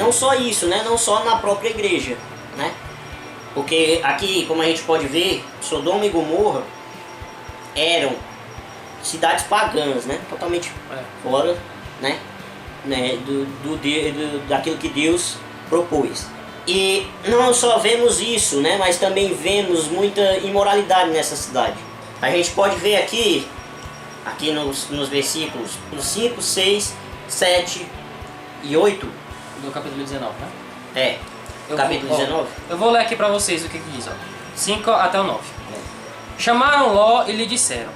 não só isso, né? Não só na própria igreja, né? Porque aqui, como a gente pode ver, Sodoma e Gomorra eram cidades pagãs, né? Totalmente fora, né? Daquilo que Deus propôs. E não só vemos isso, né? Mas também vemos muita imoralidade nessa cidade. A gente pode ver aqui nos versículos 5, 6, 7 e 8 do capítulo 19, né? Capítulo 19. Eu vou ler aqui pra vocês o que diz, ó. 5 até o 9. Chamaram Ló e lhe disseram: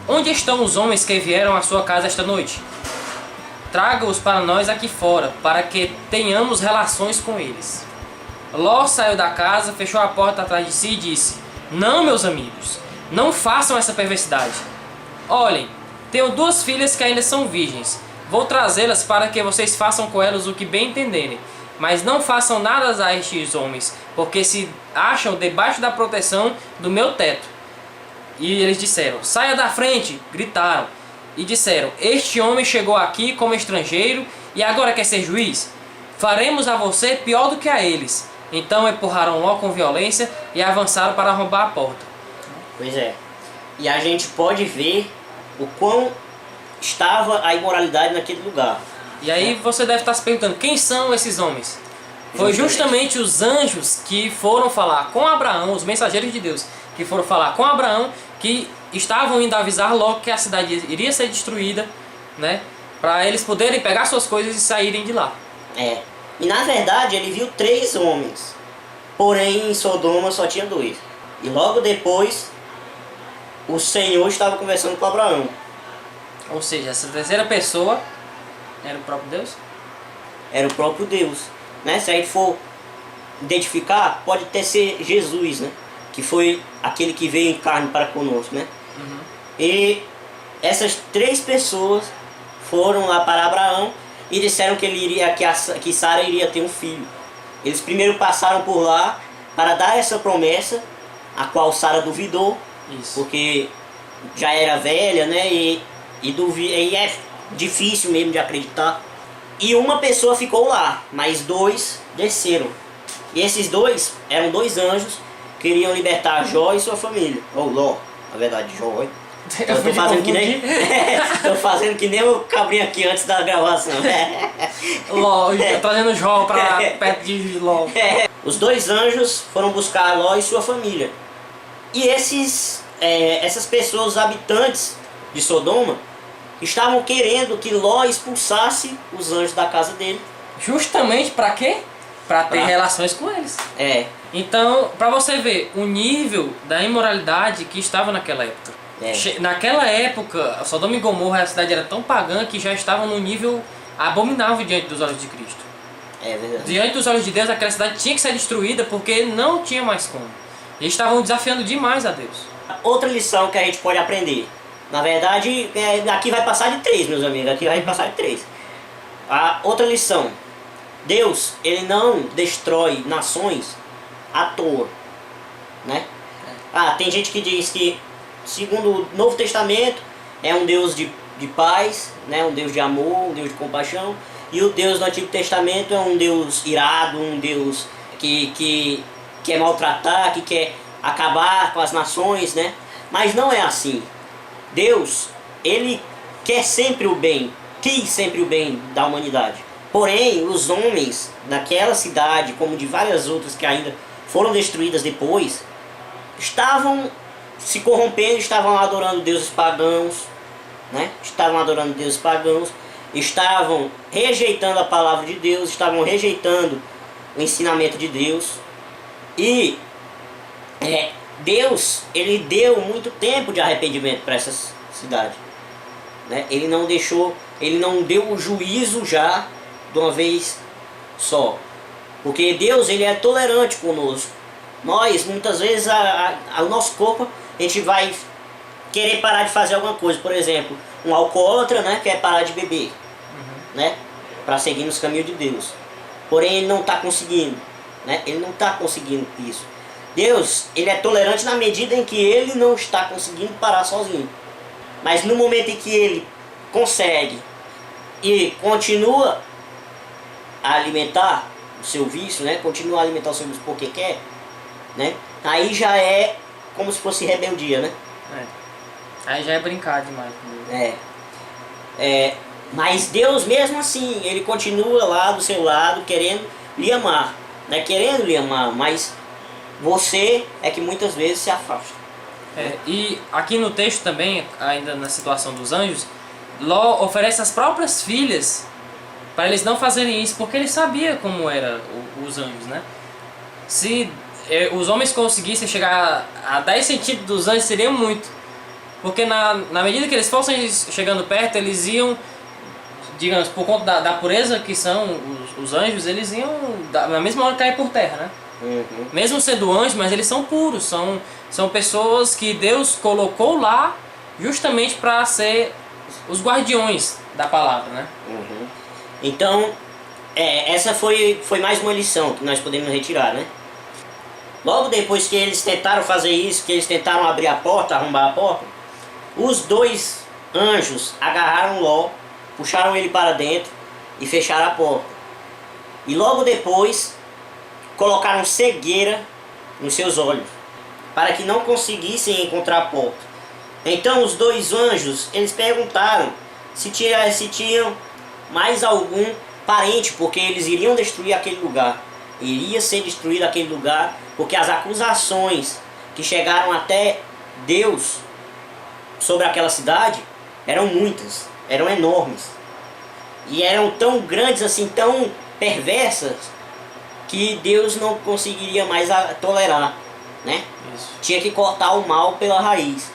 onde estão os homens que vieram à sua casa esta noite? Traga-os para nós aqui fora, para que tenhamos relações com eles. Ló saiu da casa, fechou a porta atrás de si e disse: não, meus amigos, não façam essa perversidade. Olhem, tenho 2 filhas que ainda são virgens. Vou trazê-las para que vocês façam com elas o que bem entenderem. Mas não façam nada a estes homens, porque se acham debaixo da proteção do meu teto. E eles disseram: saia da frente! Gritaram. E disseram: este homem chegou aqui como estrangeiro e agora quer ser juiz? Faremos a você pior do que a eles. Então empurraram Ló com violência e avançaram para arrombar a porta. Pois é. E a gente pode ver o quão estava a imoralidade naquele lugar. E aí você deve estar se perguntando: quem são esses homens? Foi justamente os anjos que foram falar com Abraão, os mensageiros de Deus, que foram falar com Abraão, que estavam indo avisar logo que a cidade iria ser destruída, né? Para eles poderem pegar suas coisas e saírem de lá. E na verdade ele viu 3 homens, porém em Sodoma só tinha 2. E logo depois o Senhor estava conversando com Abraão. Ou seja, essa terceira pessoa era o próprio Deus? Era o próprio Deus, né? Se a gente for identificar, pode até ser Jesus, né? Que foi aquele que veio em carne para conosco, né? E essas 3 pessoas foram lá para Abraão e disseram que que Sara iria ter um filho. Eles primeiro passaram por lá para dar essa promessa, a qual Sara duvidou. Isso. Porque já era velha, né? E é difícil mesmo de acreditar. E uma pessoa ficou lá, mas 2 desceram. E esses 2 eram 2 anjos que queriam libertar Jó e sua família. Ou Ló, na verdade, Jó. Eu tô fazendo que nem tô fazendo que nem o cabrinho aqui antes da gravação. Ló, trazendo Jó pra perto de Ló. Os 2 anjos foram buscar Ló e sua família. E essas pessoas, os habitantes de Sodoma, estavam querendo que Ló expulsasse os anjos da casa dele. Justamente para quê? Para ter relações com eles. Então, para você ver o nível da imoralidade que estava naquela época. Naquela época, Sodoma e Gomorra, a cidade era tão pagã que já estavam num nível abominável diante dos olhos de Cristo. É verdade. Diante dos olhos de Deus, aquela cidade tinha que ser destruída porque não tinha mais como. Eles estavam desafiando demais a Deus. Outra lição que a gente pode aprender. Na verdade, aqui vai passar de 3, meus amigos. Aqui vai passar de 3. A outra lição. Deus, ele não destrói nações à toa, né? Tem gente que diz que, segundo o Novo Testamento, é um Deus de paz, né? Um Deus de amor, um Deus de compaixão. E o Deus do Antigo Testamento é um Deus irado, um Deus que quer maltratar, que quer acabar com as nações, né? Mas não é assim. Deus, ele quer sempre o bem, quis sempre o bem da humanidade. Porém, os homens daquela cidade, como de várias outras que ainda foram destruídas depois, estavam se corrompendo, estavam adorando deuses pagãos, né? Estavam adorando deuses pagãos, estavam rejeitando a palavra de Deus, estavam rejeitando o ensinamento de Deus. E Deus, ele deu muito tempo de arrependimento para essa cidade, né? Ele não deu o juízo já de uma vez só, porque Deus, ele é tolerante conosco. Nós, muitas vezes, o nosso corpo, a gente vai querer parar de fazer alguma coisa. Por exemplo, um alcoólatra, né, quer parar de beber, né, para seguir nos caminhos de Deus. Porém, ele não está conseguindo, né? Ele não está conseguindo isso. Deus, ele é tolerante na medida em que ele não está conseguindo parar sozinho. Mas no momento em que ele consegue e continua a alimentar o seu vício, né? Continua a alimentar o seu vício porque quer, né? Aí já é como se fosse rebeldia, né? Aí já é brincar demais. Mas Deus mesmo assim, Ele continua lá do seu lado querendo lhe amar, né? Querendo lhe amar, mas você é que muitas vezes se afasta. E aqui no texto também, ainda na situação dos anjos, Ló oferece as próprias filhas para eles não fazerem isso, porque ele sabia como eram os anjos, né? Se os homens conseguissem chegar a 10 centímetros dos anjos, seria muito. Porque na medida que eles fossem chegando perto, eles iam, digamos, por conta da pureza que são os anjos, eles iam na mesma hora cair por terra, né? Uhum. Mesmo sendo anjos, mas eles são puros, são pessoas que Deus colocou lá justamente para ser os guardiões da palavra, né? Uhum. Então, essa foi mais uma lição que nós podemos retirar, né? Logo depois que eles tentaram fazer isso, que eles tentaram abrir a porta, arrombar a porta, os dois anjos agarraram Ló, puxaram ele para dentro e fecharam a porta. E logo depois colocaram cegueira nos seus olhos, para que não conseguissem encontrar a porta. Então os dois anjos, eles perguntaram se tinham mais algum parente, porque eles iriam destruir aquele lugar. Iria ser destruído aquele lugar, porque as acusações que chegaram até Deus sobre aquela cidade eram muitas, eram enormes. E eram tão grandes assim, tão perversas, que Deus não conseguiria mais tolerar, né? Isso. Tinha que cortar o mal pela raiz.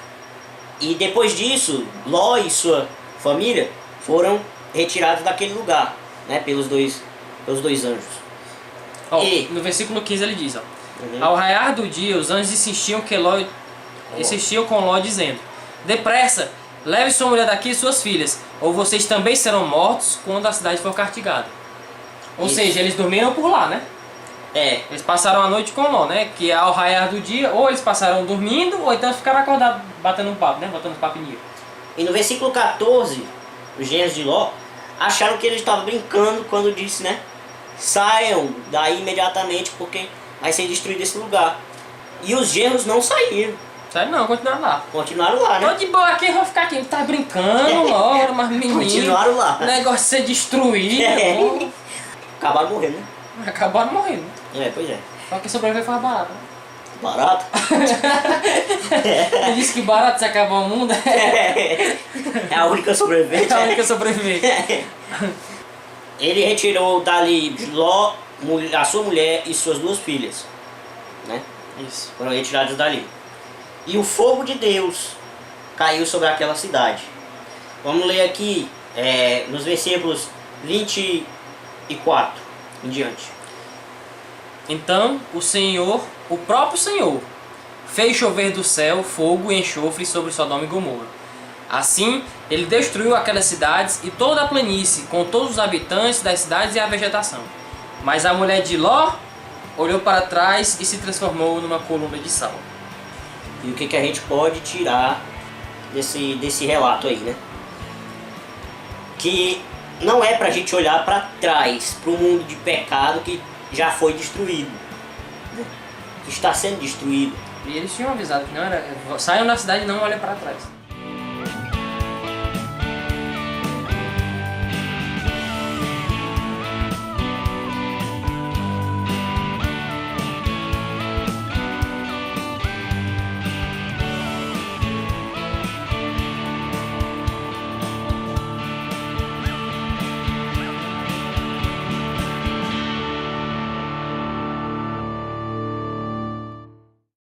E depois disso, Ló e sua família foram retirados daquele lugar, né? Pelos dois anjos. No versículo 15 ele diz, ao raiar do dia, os anjos insistiam com Ló dizendo: depressa, leve sua mulher daqui e suas filhas, ou vocês também serão mortos quando a cidade for castigada. Ou seja, eles dormiram por lá, né? Eles passaram a noite com Ló, né? Que ao raiar do dia, ou eles passaram dormindo, ou então ficaram acordados batendo um papo, né? Botando papinho. E no versículo 14, os genros de Ló acharam que ele estava brincando quando disse, né? Saiam daí imediatamente, porque vai ser destruído esse lugar. E os genros não saíram. Sério não, continuaram lá. Continuaram lá, né? Tô de boa aqui, vou ficar aqui. Ele tá brincando, Ló, mas menino. Continuaram lá. Negócio de ser destruído. Acabaram morrendo, né? Acabaram morrendo. Pois é. Só que sobreviver foi barato, né? Barato? Ele disse que barato se acabar o mundo. É a única sobrevivente. É a única sobrevivente. Ele retirou dali Ló, a sua mulher e suas duas filhas, né? Isso. Foram retirados dali. E o fogo de Deus caiu sobre aquela cidade. Vamos ler aqui nos versículos 24 em diante. Então o próprio Senhor, fez chover do céu fogo e enxofre sobre Sodoma e Gomorra. Assim, ele destruiu aquelas cidades e toda a planície, com todos os habitantes das cidades e a vegetação. Mas a mulher de Ló olhou para trás e se transformou numa coluna de sal. E o que a gente pode tirar desse relato aí, né? Que não é pra gente olhar para trás, para o mundo de pecado que já foi destruído, né? Que está sendo destruído. E eles tinham avisado que não era. Saiam da cidade e não olhem para trás.